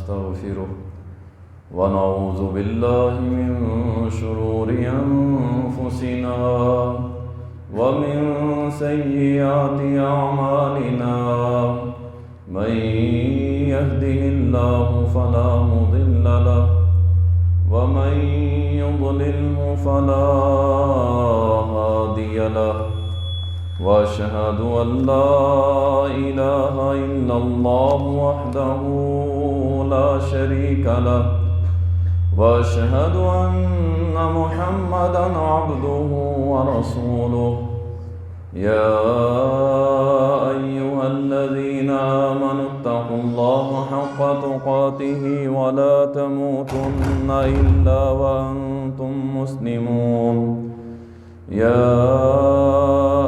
ونستغفره ونعوذ بالله من شرور أنفسنا ومن سيئات أعمالنا من يهده الله فلا مضل له ومن يضلله فلا هادي له وأشهد أن لا إله إلا الله وحده لا شريك له وأشهد أن محمدا عبده ورسوله يا أيها الذين آمنوا اتقوا الله حق تقاته ولا تموتن إلا وأنتم مسلمون يا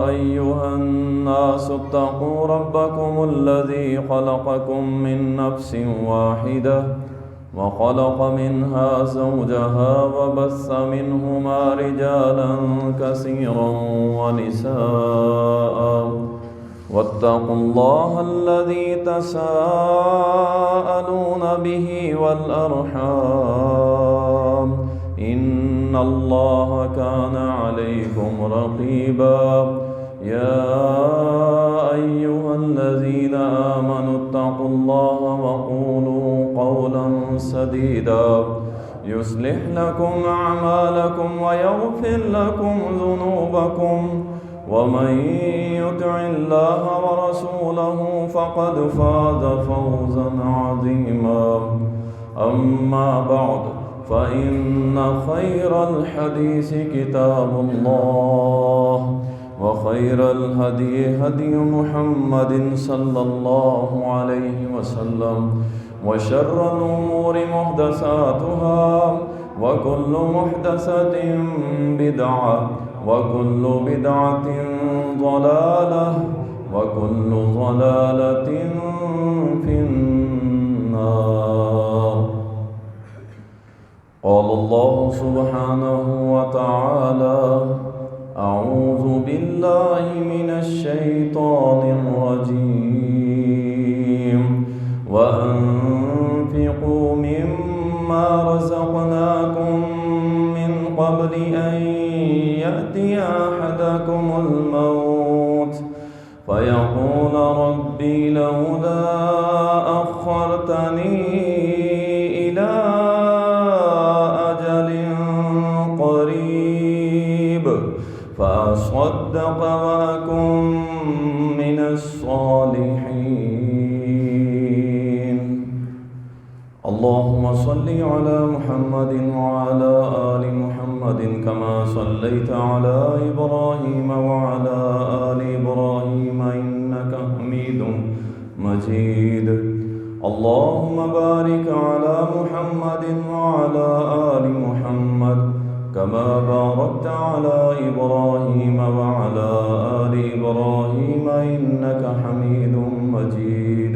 أيها الناس اتقوا ربكم الذي خلقكم من نفس واحدة وخلق منها زوجها وبث منهما رجالا كثيرا ونساء واتقوا الله الذي تساءلون به والأرحام إن الله كان عليكم رقيبا يا أيها الذين آمنوا اتقوا الله وقولوا قولا سديدا يصلح لكم أعمالكم ويغفر لكم ذنوبكم ومن يطع الله ورسوله فقد فاز فوزا عظيما أما بعد فإن خير الحديث كتاب الله وخير الهدي هدي محمد صلى الله عليه وسلم وشر الأمور محدثاتها وكل محدثة بدعة وكل بدعة ضلالة وكل ضلالة في النار. قال الله سبحانه وتعالى أعوذ بالله من الشيطان الرجيم وأنفقوا مما رزقناكم من قبل أن يأتي أحدكم الموت فيقول ربي لولا أخرتني إلى أجل قريب فأصدق وأكن من الصالحين. اللهم صل على محمد وعلى آل محمد كما صليت على إبراهيم وعلى آل إبراهيم إنك حميد مجيد. اللهم بارك على محمد وعلى آل محمد كما باركت على إبراهيم وعلى آل إبراهيم إنك حميد مجيد.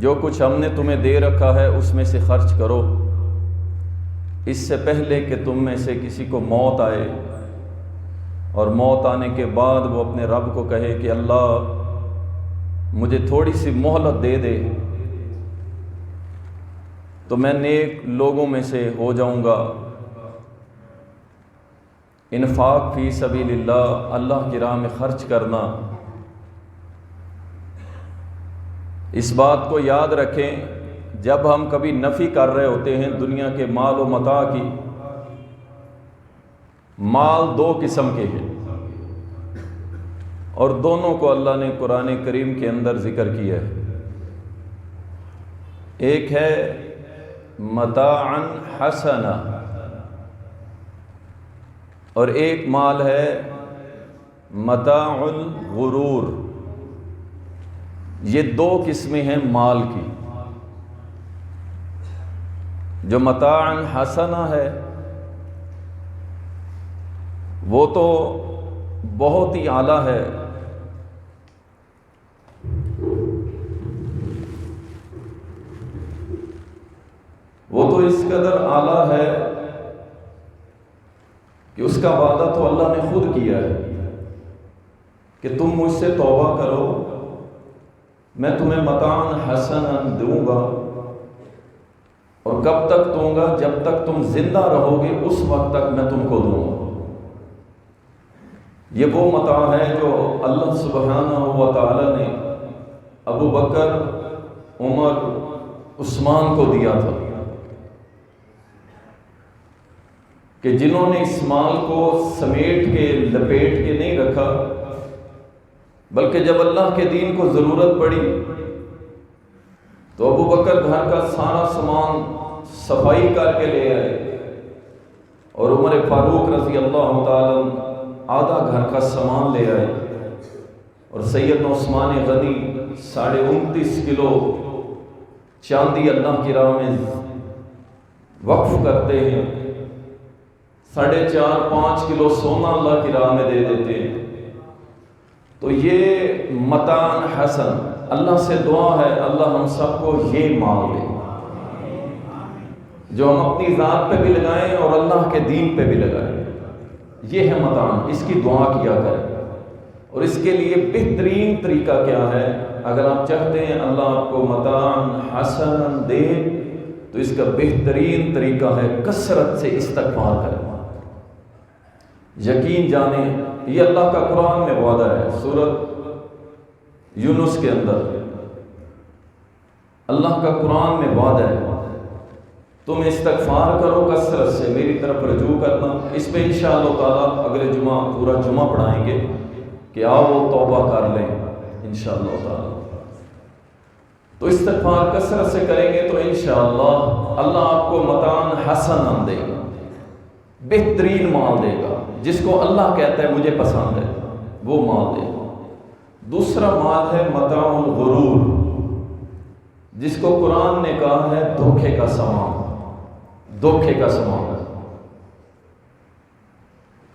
جو کچھ ہم نے تمہیں دے رکھا ہے اس میں سے خرچ کرو، اس سے پہلے کہ تم میں سے کسی کو موت آئے، اور موت آنے کے بعد وہ اپنے رب کو کہے کہ اللہ مجھے تھوڑی سی مہلت دے دے تو میں نیک لوگوں میں سے ہو جاؤں گا۔ انفاق فی سبیل اللہ، اللہ کی راہ میں خرچ کرنا، اس بات کو یاد رکھیں جب ہم کبھی نفی کر رہے ہوتے ہیں دنیا کے مال و متاع کی، مال دو قسم کے ہیں اور دونوں کو اللہ نے قرآن کریم کے اندر ذکر کیا ہے۔ ایک ہے متاعا حسنا اور ایک مال ہے متاع الغرور۔ یہ دو قسمیں ہیں مال کی۔ جو متاع حسنا ہے وہ تو بہت ہی اعلیٰ ہے، وہ تو اس قدر اعلیٰ ہے کہ اس کا وعدہ تو اللہ نے خود کیا ہے کہ تم مجھ سے توبہ کرو، میں تمہیں متاع حسنا دوں گا، اور کب تک دوں گا؟ جب تک تم زندہ رہو گے اس وقت تک میں تم کو دوں گا۔ یہ وہ متاع ہے جو اللہ سبحانہ و تعالی نے ابو بکر، عمر، عثمان کو دیا تھا کہ جنہوں نے اس مال کو سمیٹ کے لپیٹ کے نہیں رکھا، بلکہ جب اللہ کے دین کو ضرورت پڑی تو ابو بکر گھر کا سارا سامان صفائی کر کے لے آئے، اور عمر فاروق رضی اللہ تعالیٰ آدھا گھر کا سامان لے آئے، اور سیدنا عثمان غنی 29.5 کلو چاندی اللہ کی راہ میں وقف کرتے ہیں، 4.5-5 کلو سونا اللہ کی راہ میں دے دیتے ہیں۔ تو یہ متاع حسن، اللہ سے دعا ہے اللہ ہم سب کو یہ مال دے جو ہم اپنی ذات پہ بھی لگائیں اور اللہ کے دین پہ بھی لگائیں۔ یہ ہے متاع، اس کی دعا کیا کریں۔ اور اس کے لیے بہترین طریقہ کیا ہے؟ اگر آپ چاہتے ہیں اللہ آپ کو متاع حسنا دے تو اس کا بہترین طریقہ ہے کثرت سے استغفار کریں۔ یقین جانیں یہ اللہ کا قرآن میں وعدہ ہے، سورۃ یونس کے اندر اللہ کا قرآن میں وعدہ ہے، تم استغفار کرو کثرت سے، میری طرف رجوع کرنا۔ اس پہ انشاءاللہ تعالیٰ اگلے جمعہ پورا جمعہ پڑھائیں گے کہ آؤ وہ توبہ کر لیں انشاءاللہ تعالیٰ۔ تو استغفار کثرت سے کریں گے تو انشاءاللہ اللہ آپ کو متاع حسنا دے گا، بہترین مال دے گا، جس کو اللہ کہتا ہے مجھے پسند ہے وہ مال دے گا۔ دوسرا مال ہے متاع الغرور، جس کو قرآن نے کہا ہے دھوکے کا سامان، دھوکے کا سامان۔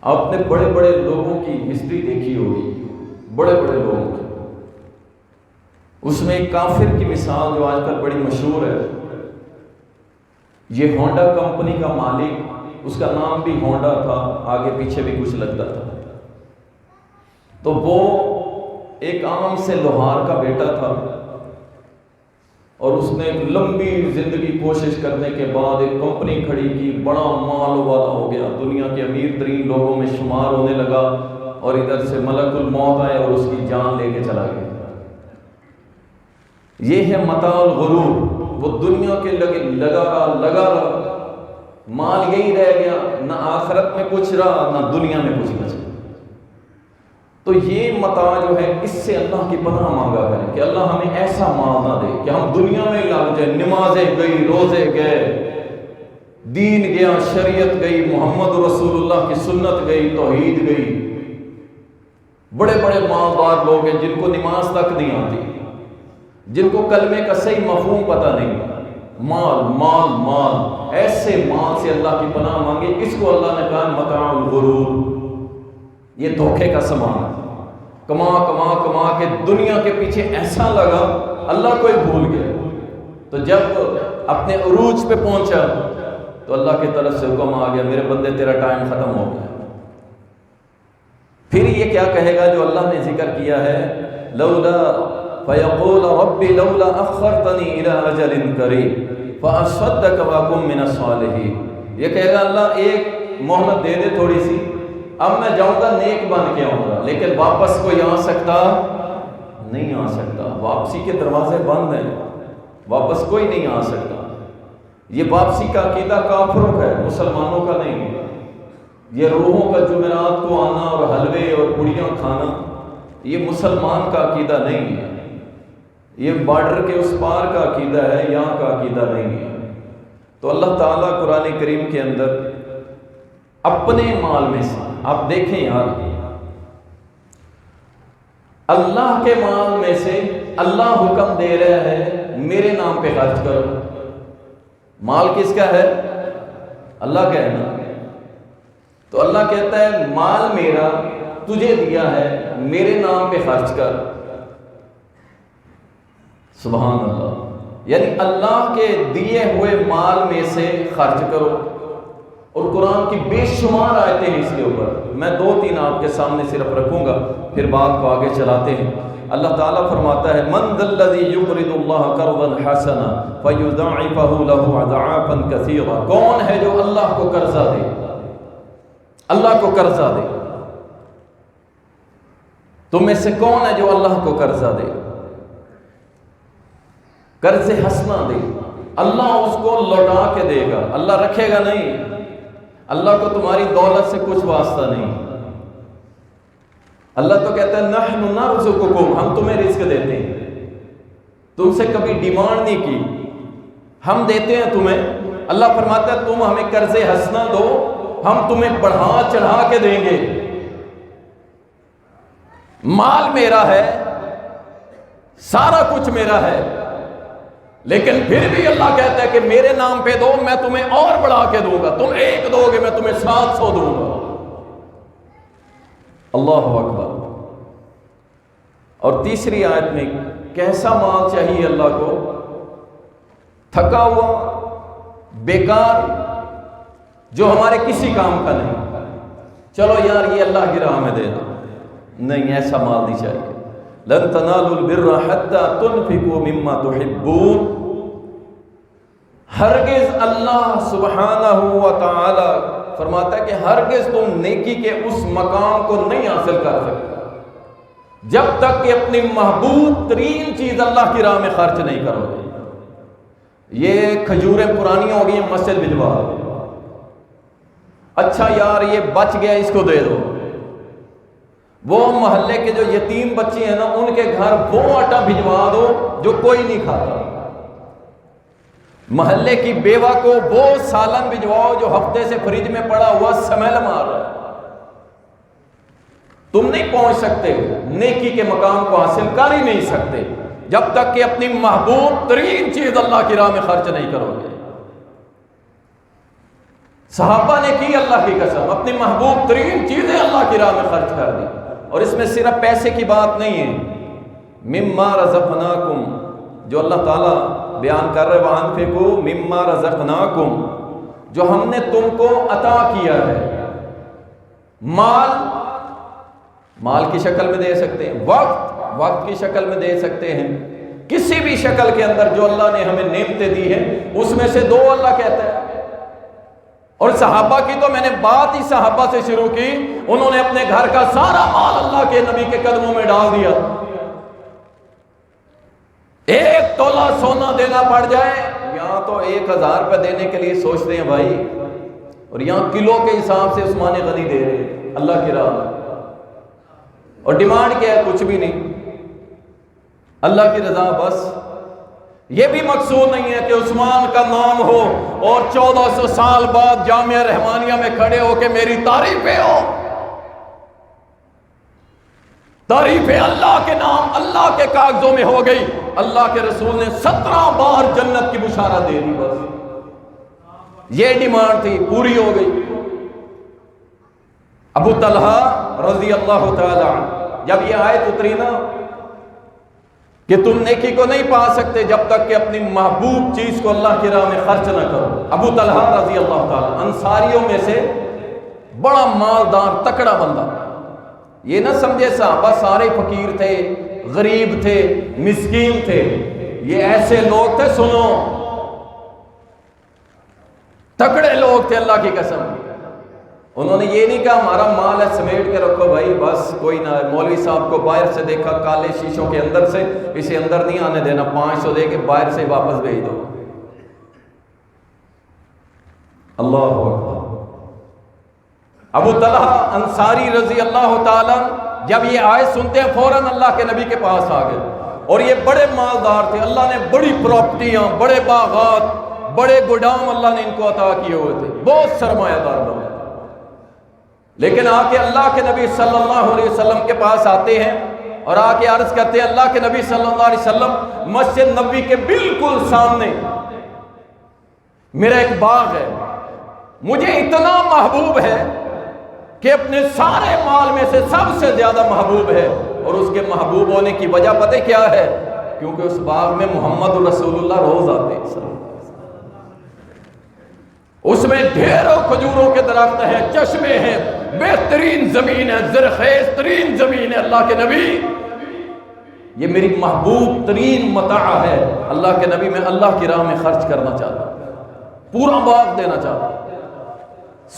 آپ نے بڑے بڑے لوگوں کی ہسٹری دیکھی ہوگی، بڑے بڑے لوگوں کی، اس میں ایک کافر کی مثال جو آج کل بڑی مشہور ہے۔ یہ ہونڈا کمپنی کا مالک، اس کا نام بھی ہونڈا تھا، آگے پیچھے بھی کچھ لگتا تھا، تو وہ ایک عام سے لوہار کا بیٹا تھا، اور اس نے ایک لمبی زندگی کوشش کرنے کے بعد ایک کمپنی کھڑی کی، بڑا مال والا ہو گیا، دنیا کے امیر ترین لوگوں میں شمار ہونے لگا، اور ادھر سے ملک الموت آئے اور اس کی جان لے کے چلا گیا۔ یہ ہے متاع الغرور، وہ دنیا کے لگا رہا، مال یہی رہ گیا، نہ آخرت میں کچھ رہا نہ دنیا میں کچھ بچا۔ تو یہ متاع جو ہے اس سے اللہ کی پناہ مانگا کریں کہ اللہ ہمیں ایسا مال نہ دے کہ ہم دنیا میں لگ جائیں، نمازیں گئی، روزے گئے، دین گیا، شریعت گئی، محمد رسول اللہ کی سنت گئی، توحید گئی۔ بڑے بڑے مالدار لوگ ہیں جن کو نماز تک نہیں آتی، جن کو کلمے کا صحیح مفہوم پتہ نہیں، مال مال مال، ایسے مال سے اللہ کی پناہ مانگے۔ اس کو اللہ نے کہا متاع الغرور، یہ دھوکے کا سامان ہے۔ کما کما کما کے دنیا کے پیچھے ایسا لگا اللہ کو ہی بھول گیا، تو جب اپنے عروج پہ پہنچا تو اللہ کی طرف سے حکم آ گیا، میرے بندے تیرا ٹائم ختم ہو گیا۔ پھر یہ کیا کہے گا جو اللہ نے ذکر کیا ہے، لولا فیقول ربی لولا اخرتنی الی اجل قریب فاصدق واکن من الصالحین، یہ کہے گا اللہ ایک مہلت دے دے تھوڑی سی، اب میں جاؤں گا نیک بن کے آؤں گا، لیکن واپس کوئی آ سکتا نہیں آ سکتا، واپسی کے دروازے بند ہیں، واپس کوئی نہیں آ سکتا۔ یہ واپسی کا عقیدہ کافروں کا ہے، مسلمانوں کا نہیں ہے۔ یہ روحوں کا جمعرات کو آنا اور حلوے اور پوڑیاں کھانا، یہ مسلمان کا عقیدہ نہیں ہے، یہ بارڈر کے اس پار کا عقیدہ ہے، یہاں کا عقیدہ نہیں ہے۔ تو اللہ تعالیٰ قرآن کریم کے اندر اپنے مال میں سے، آپ دیکھیں یار، اللہ کے مال میں سے اللہ حکم دے رہا ہے میرے نام پہ خرچ کرو۔ مال کس کا ہے؟ اللہ کا ہے نا۔ تو اللہ کہتا ہے مال میرا تجھے دیا ہے، میرے نام پہ خرچ کر۔ سبحان اللہ، یعنی اللہ کے دیے ہوئے مال میں سے خرچ کرو۔ اور قرآن کی بے شمار آیتیں اس کے اوپر، میں 2-3 آپ کے سامنے صرف رکھوں گا، پھر بات کو آگے چلاتے ہیں۔ اللہ تعالیٰ فرماتا ہے من ذا الذی یقرض اللہ قرضا حسنا فیضاعفہ لہ اضعافا کثیرا، کون ہے جو اللہ کو قرضہ دے، اللہ کو قرضہ دے؟ تم میں سے کون ہے جو اللہ کو قرضہ دے، قرض حسنا دے؟ اللہ اس کو لوٹا کے دے گا، اللہ رکھے گا نہیں۔ اللہ کو تمہاری دولت سے کچھ واسطہ نہیں۔ اللہ تو کہتا ہے نحن نرزقکم، ہم تمہیں رزق دیتے ہیں، تم سے کبھی ڈیمانڈ نہیں کی، ہم دیتے ہیں تمہیں۔ اللہ فرماتا ہے تم ہمیں قرض حسنا دو، ہم تمہیں بڑھا چڑھا کے دیں گے۔ مال میرا ہے، سارا کچھ میرا ہے، لیکن پھر بھی اللہ کہتا ہے کہ میرے نام پہ دو، میں تمہیں اور بڑھا کے دوں گا، تم 1 دو گے میں تمہیں 700 دوں گا۔ اللہ اکبر۔ اور تیسری آیت میں کیسا مال چاہیے اللہ کو؟ تھکا ہوا، بیکار، جو ہمارے کسی کام کا نہیں، چلو یار یہ اللہ کی راہ میں دے دو، نہیں، ایسا مال نہیں چاہیے۔ لن تنالوا البر حتى تنفقوا مما تحبون، ہرگز اللہ سبحانہ و تعالی فرماتا ہے کہ ہرگز تم نیکی کے اس مقام کو نہیں حاصل کر سکتے جب تک کہ اپنی محبوب ترین چیز اللہ کی راہ میں خرچ نہیں کرو گے۔ یہ کھجوریں پرانی ہو گئی ہیں، مسجد بھجوا دو، اچھا یار یہ بچ گیا اس کو دے دو۔ وہ محلے کے جو یتیم بچے ہیں نا، ان کے گھر وہ آٹا بھجوا دو جو کوئی نہیں کھاتا۔ محلے کی بیوہ کو وہ سالن بھجواؤ جو ہفتے سے فریج میں پڑا ہوا سمیل مار رہا ہے۔ تم نہیں پہنچ سکتے، نیکی کے مقام کو حاصل کر ہی نہیں سکتے جب تک کہ اپنی محبوب ترین چیز اللہ کی راہ میں خرچ نہیں کرو گے۔ صحابہ نے کی اللہ کی قسم، اپنی محبوب ترین چیزیں اللہ کی راہ میں خرچ کر دی۔ اور اس میں صرف پیسے کی بات نہیں ہے، مما رزقناکم، جو اللہ تعالیٰ بیان کر رہے وَأَنفِقُوا مِمَّا رَزَقْنَاكُمْ، جو ہم نے تم کو عطا کیا ہے۔ مال کی شکل میں دے سکتے ہیں، وقت کی شکل میں دے سکتے ہیں، کسی بھی شکل کے اندر جو اللہ نے ہمیں نعمتیں دی ہیں اس میں سے دو، اللہ کہتا ہے۔ اور صحابہ کی تو میں نے بات ہی صحابہ سے شروع کی، انہوں نے اپنے گھر کا سارا مال اللہ کے نبی کے قدموں میں ڈال دیا۔ 1 تولہ سونا دینا پڑ جائے، یہاں تو 1000 روپے دینے کے لیے سوچتے ہیں بھائی، اور یہاں کلو کے حساب سے عثمان غنی دے رہے ہیں اللہ کی راہ میں، اور ڈیمانڈ کیا ہے؟ کچھ بھی نہیں، اللہ کی رضا بس۔ یہ بھی مقصود نہیں ہے کہ عثمان کا نام ہو اور 1400 سال بعد جامعہ رحمانیہ میں کھڑے ہو کے میری تعریفیں ہو۔ تعریفیں اللہ کے نام، اللہ کے کاغذوں میں ہو گئی، اللہ کے رسول نے 17 بار جنت کی بشارت دے دی، بس یہ ڈیمانڈ تھی، پوری ہو گئی۔ ابو طلحہ رضی اللہ تعالی عنہ، جب یہ آیت اتری نا کہ تم نیکی کو نہیں پا سکتے جب تک کہ اپنی محبوب چیز کو اللہ کی راہ میں خرچ نہ کرو۔ ابو طلحہ رضی اللہ تعالیٰ انصاریوں میں سے بڑا مالدار تکڑا بندہ، یہ نہ سمجھے صحابہ سارے فقیر تھے، غریب تھے، مسکین تھے، یہ ایسے لوگ تھے، سنو، تکڑے لوگ تھے اللہ کی قسم۔ انہوں نے یہ نہیں کہا ہمارا مال ہے سمیٹ کے رکھو بھائی بس کوئی نہ، مولوی صاحب کو باہر سے دیکھا کالے شیشوں کے اندر سے، اسے اندر نہیں آنے دینا، 500 دے کے باہر سے واپس بھیج دو۔ اللہ اکبر۔ ابو طلحہ انصاری رضی اللہ تعالیٰ جب یہ آیت سنتے ہیں فوراً اللہ کے نبی کے پاس آ گئے، اور یہ بڑے مالدار تھے، اللہ نے بڑی پراپرٹیاں، بڑے باغات، بڑے گودام اللہ نے ان کو عطا کیے ہوئے تھے، بہت سرمایہ دار بنے، لیکن آ کے اللہ کے نبی صلی اللہ علیہ وسلم کے پاس آتے ہیں اور آ کے عرض کرتے ہیں اللہ کے نبی صلی اللہ علیہ وسلم مسجد نبوی کے بالکل سامنے میرا ایک باغ ہے، مجھے اتنا محبوب ہے کہ اپنے سارے مال میں سے سب سے زیادہ محبوب ہے، اور اس کے محبوب ہونے کی وجہ پتہ کیا ہے؟ کیونکہ اس باغ میں محمد رسول اللہ روز آتے ہیں، اس میں ڈھیروں کھجوروں کے درخت ہیں، چشمے ہیں، بہترین زمین ہے، زرخیز ترین زمین ہے، اللہ کے نبی یہ میری محبوب ترین متاع ہے، اللہ کے نبی میں اللہ کی راہ میں خرچ کرنا چاہتا ہوں، پورا باغ دینا چاہتا ہوں،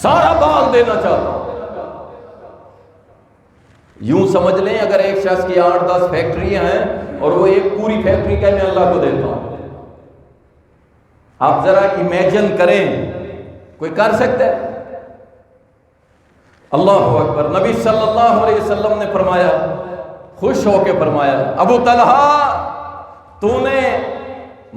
سارا باغ دینا چاہتا ہوں۔ یوں سمجھ لیں اگر ایک شخص کی 8-10 فیکٹریاں ہیں اور وہ ایک پوری فیکٹری کا میں اللہ کو دیتا ہوں، آپ ذرا امیجن کریں، کوئی کر سکتا ہے؟ اللہ اکبر۔ نبی صلی اللہ علیہ وسلم نے فرمایا، خوش ہو کے فرمایا، ابو طلحہ تو نے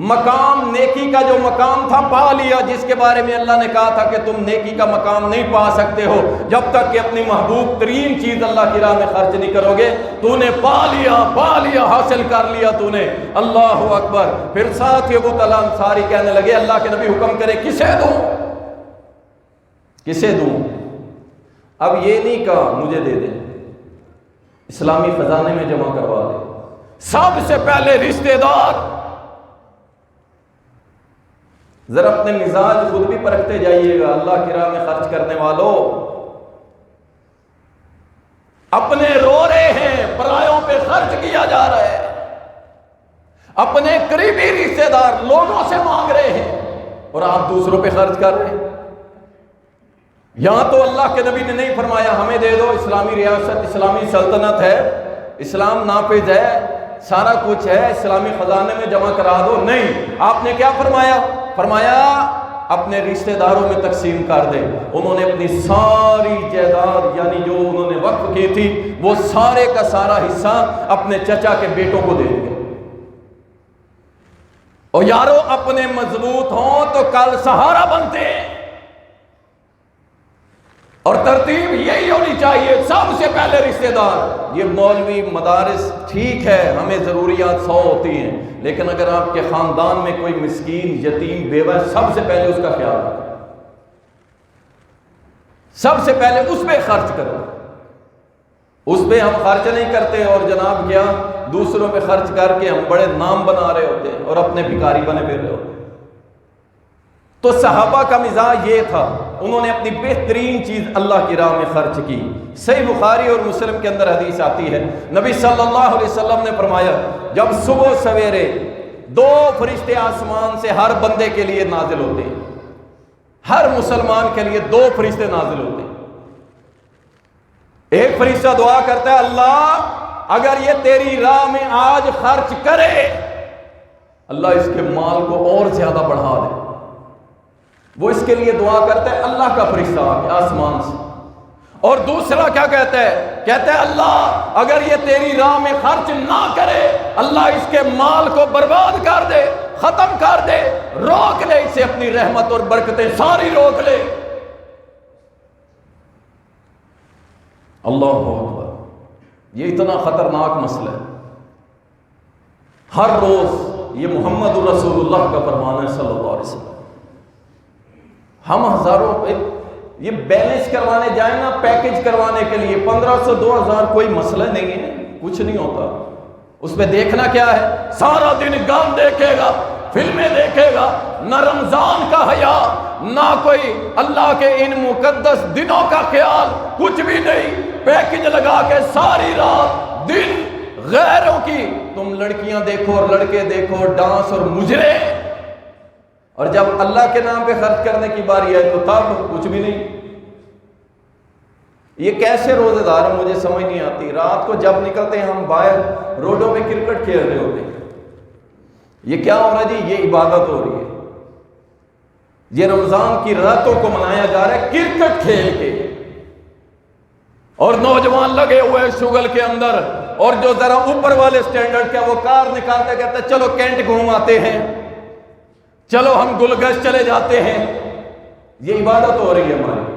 مقام نیکی کا جو مقام تھا پا لیا، جس کے بارے میں اللہ نے کہا تھا کہ تم نیکی کا مقام نہیں پا سکتے ہو جب تک کہ اپنی محبوب ترین چیز اللہ کی راہ میں خرچ نہیں کرو گے، تو نے پا لیا، حاصل کر لیا تو نے، اللہ اکبر۔ پھر ساتھ ہی ابو طلحہ انصاری کہنے لگے اللہ کے نبی حکم کرے کسے دوں، کسے دوں؟ اب یہ نہیں کہا مجھے دے دیں، اسلامی خزانے میں جمع کروا دیں، سب سے پہلے رشتہ دار۔ ذرا اپنے مزاج خود بھی پرکھتے جائیے گا، اللہ کی راہ میں خرچ کرنے والوں اپنے رو رہے ہیں، پرایوں پہ خرچ کیا جا رہا ہے، اپنے قریبی رشتہ دار لوگوں سے مانگ رہے ہیں اور آپ دوسروں پہ خرچ کر رہے ہیں۔ یہاں تو اللہ کے نبی نے نہیں فرمایا ہمیں دے دو، اسلامی ریاست، اسلامی سلطنت ہے، اسلام نافذ ہے، سارا کچھ ہے، اسلامی خزانے میں جمع کرا دو، نہیں، آپ نے کیا فرمایا؟ فرمایا اپنے رشتہ داروں میں تقسیم کر دے۔ انہوں نے اپنی ساری جائیداد یعنی جو انہوں نے وقف کی تھی وہ سارے کا سارا حصہ اپنے چچا کے بیٹوں کو دے دیا۔ اور یارو اپنے مضبوط ہوں تو کل سہارا بنتے ہیں، اور ترتیب یہی ہونی چاہیے، سب سے پہلے رشتہ دار۔ یہ مولوی مدارس ٹھیک ہے، ہمیں ضروریات 100 ہوتی ہیں، لیکن اگر آپ کے خاندان میں کوئی مسکین، یتیم، بیوہ، سب سے پہلے اس کا خیال رکھیں، سب سے پہلے اس پہ خرچ کرو۔ اس پہ ہم خرچ نہیں کرتے اور جناب کیا دوسروں پہ خرچ کر کے ہم بڑے نام بنا رہے ہوتے ہیں اور اپنے بھکاری بنے پھر رہے ہوتے ہیں۔ تو صحابہ کا مزاج یہ تھا، انہوں نے اپنی بہترین چیز اللہ کی راہ میں خرچ کی۔ صحیح بخاری اور مسلم کے اندر حدیث آتی ہے، نبی صلی اللہ علیہ وسلم نے فرمایا جب صبح سویرے 2 فرشتے آسمان سے ہر بندے کے لیے نازل ہوتے ہیں، ہر مسلمان کے لیے 2 فرشتے نازل ہوتے ہیں۔ ایک فرشتہ دعا کرتا ہے اللہ اگر یہ تیری راہ میں آج خرچ کرے، اللہ اس کے مال کو اور زیادہ بڑھا دے۔ وہ اس کے لیے دعا کرتا ہے، اللہ کا فرشتہ آ کے آسمان سے۔ اور دوسرا کیا کہتا ہے؟ کہتا ہے اللہ اگر یہ تیری راہ میں خرچ نہ کرے، اللہ اس کے مال کو برباد کر دے، ختم کر دے، روک لے اسے، اپنی رحمت اور برکتیں ساری روک لے۔ اللہ اکبر، یہ اتنا خطرناک مسئلہ ہے۔ ہر روز یہ محمد رسول اللہ کا فرمان ہے صلی اللہ علیہ وسلم۔ ہم ہزاروں پہ یہ بیلنس کروانے جائیں نا، پیکج کروانے کے لیے 1500 2000 کوئی مسئلہ نہیں ہے، کچھ نہیں ہوتا۔ اس پہ دیکھنا کیا ہے؟ سارا دن غم دیکھے گا، فلمیں دیکھے گا، نہ رمضان کا حیا، نہ کوئی اللہ کے ان مقدس دنوں کا خیال، کچھ بھی نہیں، پیکج لگا کے ساری رات دن غیروں کی تم لڑکیاں دیکھو اور لڑکے دیکھو، ڈانس اور مجرے، اور جب اللہ کے نام پہ خرچ کرنے کی باری آئے تو تب کچھ بھی نہیں۔ یہ کیسے روزے دار ہیں مجھے سمجھ نہیں آتی۔ رات کو جب نکلتے ہیں ہم باہر روڈوں پہ کرکٹ کھیل رہے ہوتے ہیں، یہ کیا ہو رہا ہے جی؟ یہ عبادت ہو رہی ہے، یہ رمضان کی راتوں کو منایا جا رہا ہے کرکٹ کھیل کے، اور نوجوان لگے ہوئے شغل کے اندر، اور جو ذرا اوپر والے سٹینڈرڈ کے وہ کار نکالتے کہتے چلو کینٹ گھوم آتے ہیں، چلو ہم گلگش چلے جاتے ہیں۔ یہ عبادت ہو رہی ہے ہماری۔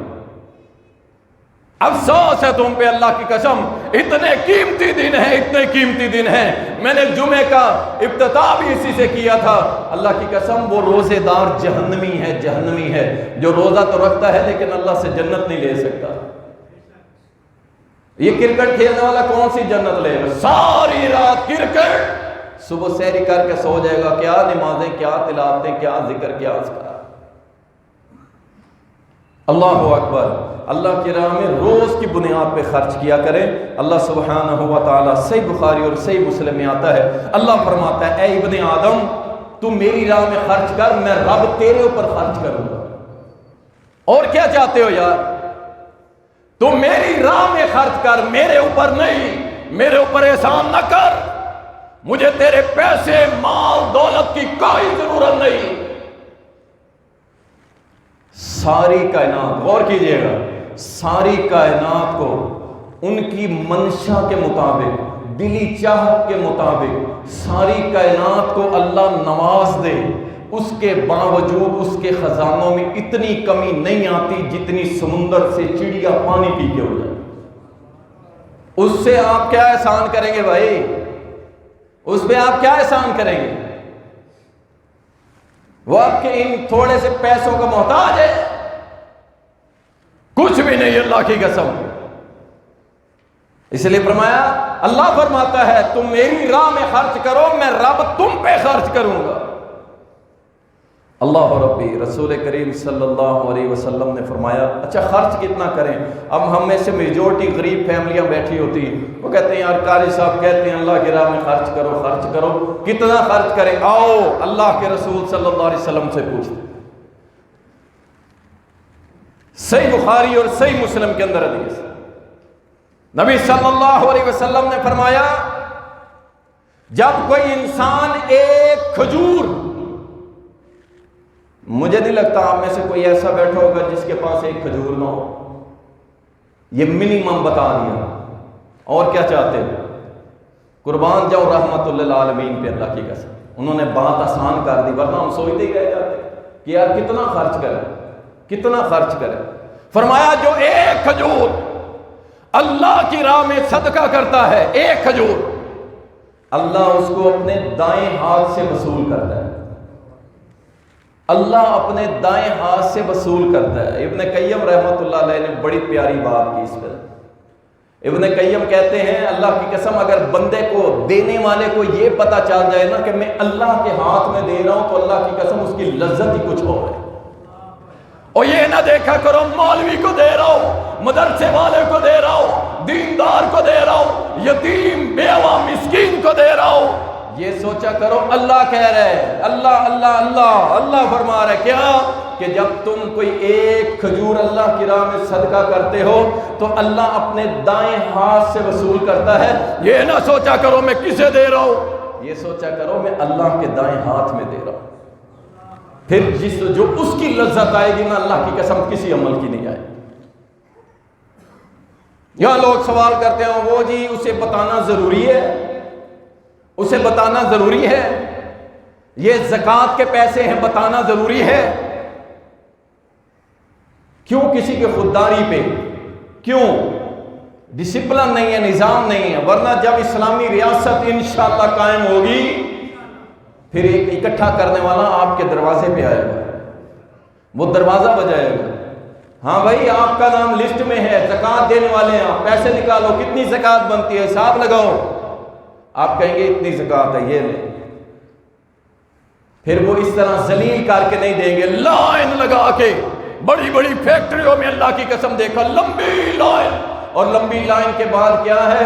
افسوس ہے تم پہ اللہ کی قسم، اتنے قیمتی دن ہیں، اتنے قیمتی دن ہیں۔ میں نے جمعے کا افتتاح بھی اسی سے کیا تھا۔ اللہ کی قسم وہ روزے دار جہنمی ہے، جہنمی ہے، جو روزہ تو رکھتا ہے لیکن اللہ سے جنت نہیں لے سکتا۔ یہ کرکٹ کھیلنے والا کون سی جنت لے گا؟ ساری رات کرکٹ، صبح سحری کر کے سو جائے گا، کیا نمازیں، کیا تلاوتیں، کیا ذکر، کیا اذکار۔ اللہ اکبر۔ اللہ کی راہ میں روز کی بنیاد پہ خرچ کیا کریں۔ اللہ سبحانہ و تعالیٰ، صحیح بخاری اور صحیح مسلم میں آتا ہے، اللہ فرماتا ہے اے ابن آدم تو میری راہ میں خرچ کر، میں رب تیرے اوپر خرچ کروں گا۔ اور کیا چاہتے ہو یار؟ تو میری راہ میں خرچ کر، میرے اوپر نہیں، میرے اوپر احسان نہ کر، مجھے تیرے پیسے، مال، دولت کی کوئی ضرورت نہیں۔ ساری کائنات، غور کیجئے گا، ساری کائنات کو ان کی منشا کے مطابق، دلی چاہت کے مطابق ساری کائنات کو اللہ نواز دے، اس کے باوجود اس کے خزانوں میں اتنی کمی نہیں آتی جتنی سمندر سے چڑیا پانی پی کے ہو جائے۔ اس سے آپ کیا احسان کریں گے بھائی؟ اس پہ آپ کیا احسان کریں گے؟ وہ آپ کے ان تھوڑے سے پیسوں کا محتاج ہے؟ کچھ بھی نہیں، اللہ کی قسم۔ اس لیے فرمایا، اللہ فرماتا ہے تم میری راہ میں خرچ کرو، میں رب تم پہ خرچ کروں گا۔ اللہ ربی، رسول کریم صلی اللہ علیہ وسلم نے فرمایا اچھا خرچ کتنا کریں؟ اب ہم میں سے میجورٹی غریب فیملیاں بیٹھی ہوتی ہیں، وہ کہتے ہیں یار قاری صاحب کہتے ہیں اللہ کی راہ میں خرچ کرو، خرچ کرو، کتنا خرچ کریں؟ آؤ اللہ کے رسول صلی اللہ علیہ وسلم سے پوچھتے۔ صحیح بخاری اور صحیح مسلم کے اندر حدیث، نبی صلی اللہ علیہ وسلم نے فرمایا جب کوئی انسان ایک کھجور، مجھے نہیں لگتا آپ میں سے کوئی ایسا بیٹھا ہوگا جس کے پاس ایک کھجور نہ ہو، یہ منیمم بتا دیا، اور کیا چاہتے ہیں؟ قربان جاؤ رحمت للعالمین پہ اللہ کی قسم، انہوں نے بات آسان کر دی، ورنہ ہم سوچتے ہی رہ جاتے کہ یار کتنا خرچ کریں، کتنا خرچ کریں۔ فرمایا جو ایک کھجور اللہ کی راہ میں صدقہ کرتا ہے، ایک کھجور، اللہ اس کو اپنے دائیں ہاتھ سے وصول کرتا ہے، اللہ اپنے دائیں ہاتھ سے وصول کرتا ہے۔ ابن قیم رحمۃ اللہ علیہ نے بڑی پیاری بات کی اس پر۔ ابن قیم کہتے ہیں اللہ کی قسم اگر بندے کو، دینے والے کو یہ پتا چل جائے نا کہ میں اللہ کے ہاتھ میں دے رہا ہوں تو اللہ کی قسم اس کی لذت ہی کچھ اور ہے۔ اور یہ نہ دیکھا کرو مولوی کو دے رہا ہوں، مدرسے والے کو دے رہا ہوں، دیندار کو دے رہا ہوں، یتیم بیوہ مسکین کو دے رہا ہوں، یہ سوچا کرو اللہ کہہ رہے ہیں، اللہ اللہ اللہ اللہ فرما رہے کیا کہ جب تم کوئی ایک کھجور اللہ کی راہ میں صدقہ کرتے ہو تو اللہ اپنے دائیں ہاتھ سے وصول کرتا ہے۔ یہ نہ سوچا کرو میں کسے دے رہا ہوں، یہ سوچا کرو میں اللہ کے دائیں ہاتھ میں دے رہا ہوں۔ پھر جو اس کی لذت آئے گی نا اللہ کی قسم کسی عمل کی نہیں آئے گی۔ یہاں لوگ سوال کرتے ہیں وہ جی اسے بتانا ضروری ہے، اسے بتانا ضروری ہے، یہ زکوٰۃ کے پیسے ہیں بتانا ضروری ہے؟ کیوں کسی کی خودداری پہ؟ کیوں؟ ڈسپلن نہیں ہے، نظام نہیں ہے، ورنہ جب اسلامی ریاست انشاءاللہ قائم ہوگی پھر ایک اکٹھا کرنے والا آپ کے دروازے پہ آئے گا، وہ دروازہ بجائے گا، ہاں بھائی آپ کا نام لسٹ میں ہے، زکوٰۃ دینے والے ہیں آپ، پیسے نکالو، کتنی زکوٰۃ بنتی ہے حساب لگاؤ، آپ کہیں گے اتنی زکوٰۃ ہے، یہ لیں، پھر وہ اس طرح ذلیل کر کے نہیں دیں گے، لائن لگا کے بڑی بڑی فیکٹریوں میں اللہ کی قسم دیکھا لمبی لائن، اور لمبی لائن کے بعد کیا ہے،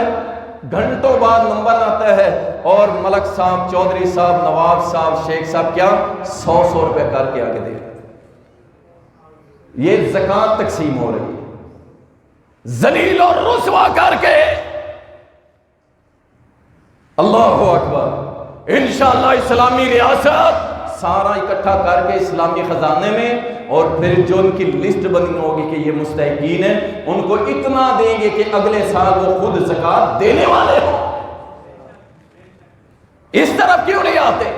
گھنٹوں بعد نمبر آتا ہے اور ملک صاحب، چودھری صاحب، نواب صاحب، شیخ صاحب کیا 100 روپے کر کے آگے دے، یہ زکوٰۃ تقسیم ہو رہی ہے ذلیل اور رسوا کر کے۔ اللہ اکبر، انشاءاللہ اسلامی ریاست سارا اکٹھا کر کے اسلامی خزانے میں، اور پھر جو ان کی لسٹ بنی ہوگی کہ یہ مستحقین ہیں، ان کو اتنا دیں گے کہ اگلے سال وہ خود زکوٰۃ دینے والے ہوں۔ اس طرف کیوں نہیں آتے؟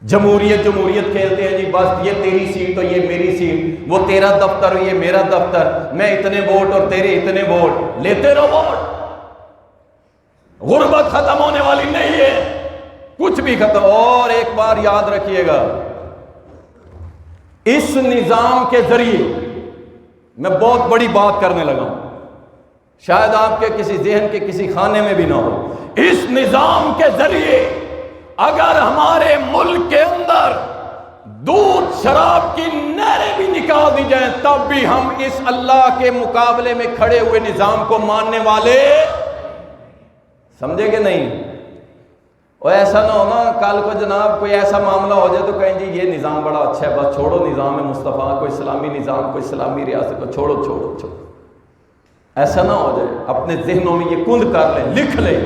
جمہوریت کھیلتے ہیں جی، بس یہ تیری سیٹ تو یہ میری سیٹ، وہ تیرا دفتر یہ میرا دفتر، میں اتنے ووٹ اور تیرے اتنے ووٹ، لیتے رہو ووٹ۔ غربت ختم ہونے والی نہیں ہے، کچھ بھی ختم۔ اور ایک بار یاد رکھیے گا، اس نظام کے ذریعے میں بہت بڑی بات کرنے لگا ہوں، شاید آپ کے کسی ذہن کے کسی خانے میں بھی نہ ہو۔ اس نظام کے ذریعے اگر ہمارے ملک کے اندر دودھ شراب کی نہریں بھی نکال دی جائیں، تب بھی ہم اس اللہ کے مقابلے میں کھڑے ہوئے نظام کو ماننے والے، سمجھے کہ نہیں؟ اور ایسا نہ ہونا کل کو جناب کوئی ایسا معاملہ ہو جائے تو کہیں جی یہ نظام بڑا اچھا ہے، بس چھوڑو نظام مصطفیٰ کو، اسلامی نظام کو، اسلامی ریاست کو چھوڑو۔ ایسا نہ ہو جائے، اپنے ذہنوں میں یہ کند کر لیں، لکھ لیں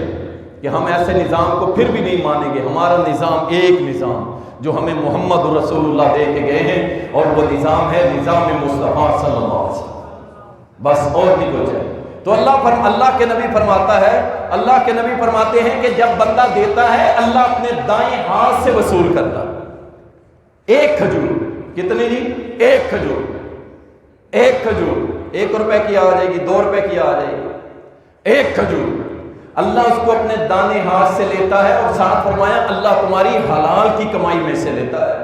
کہ ہم ایسے نظام کو پھر بھی نہیں مانیں گے۔ ہمارا نظام ایک نظام جو ہمیں محمد رسول اللہ دے کے گئے ہیں، اور وہ نظام ہے نظام مصطفیٰ صلی اللہ علیہ وسلم، بس اور نہیں کچھ ہے۔ تو اللہ کے نبی فرماتا ہے، اللہ کے نبی فرماتے ہیں کہ جب بندہ دیتا ہے، اللہ اپنے دائیں ہاتھ سے وصول کرتا ہے۔ ایک کھجور کتنی جی؟ ایک کھجور، ایک کھجور 1 روپے کی آ جائے گی، 2 روپے کی آ جائے گی، ایک کھجور اللہ اس کو اپنے دانے ہاتھ سے لیتا ہے، اور ساتھ فرمایا اللہ تمہاری حلال کی کمائی میں سے لیتا ہے،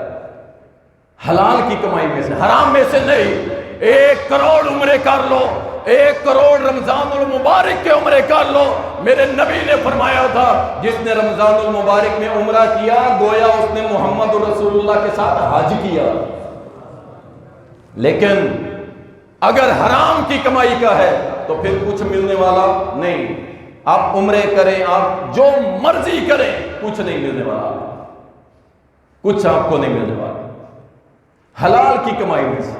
حلال کی کمائی میں سے، حرام میں سے نہیں۔ 1 کروڑ عمرے کر لو، 1 کروڑ رمضان المبارک کے عمرے کر لو، میرے نبی نے فرمایا تھا جس نے رمضان المبارک میں عمرہ کیا گویا اس نے محمد رسول اللہ کے ساتھ حج کیا۔ لیکن اگر حرام کی کمائی کا ہے تو پھر کچھ ملنے والا نہیں۔ آپ عمرے کریں، آپ جو مرضی کریں، کچھ نہیں ملنے والا، کچھ آپ کو نہیں ملنے والا، حلال کی کمائی میں سے،